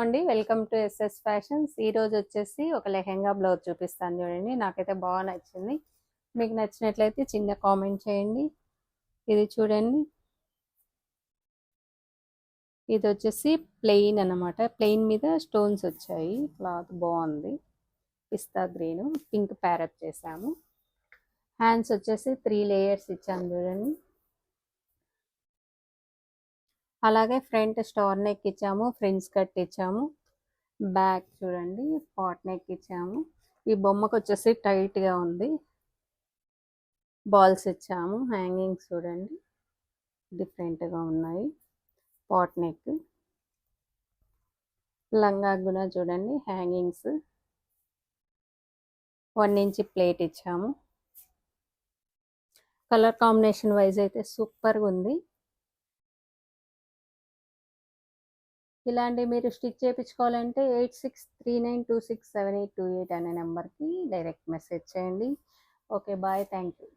అండి welcome to SS fashions. ఈరోజు వచ్చేసి ఒక లెహెంగా బ్లౌజ్ చూపిస్తాను చూడండి. నాకైతే బాగా నచ్చింది. మీకు నచ్చినట్లయితే చిన్న కామెంట్ చేయండి. ఇది చూడండి, ఇది వచ్చేసి ప్లెయిన్ అన్నమాట. ప్లెయిన్ మీద స్టోన్స్ వచ్చాయి. క్లాత్ బాగుంది. పిస్తా గ్రీన్ పింక్ ప్యారప్ చేసాము. హ్యాండ్స్ వచ్చేసి 3 లేయర్స్ ఇచ్చాము చూడండి. అలాగే ఫ్రంట్ స్టార్ నెక్ ఇచ్చాము, ఫ్రిన్స్ కట్ ఇచ్చాము. బ్యాక్ చూడండి, పాట్ నెక్ ఇచ్చాము. ఈ బొమ్మకు వచ్చేసి టైట్గా ఉంది. బాల్స్ ఇచ్చాము. హ్యాంగింగ్స్ చూడండి డిఫరెంట్గా ఉన్నాయి. పాట్ నెక్, లంగా కూడా చూడండి హ్యాంగింగ్స్. 1 ఇంచ్ ప్లేట్ ఇచ్చాము. కలర్ కాంబినేషన్ వైజ్ అయితే సూపర్గా ఉంది. ఇలాంటి మీరు స్టిచ్ చేయించుకోవాలంటే 8639267828 అనే నెంబర్కి డైరెక్ట్ మెసేజ్ చేయండి. Okay bye, thank you.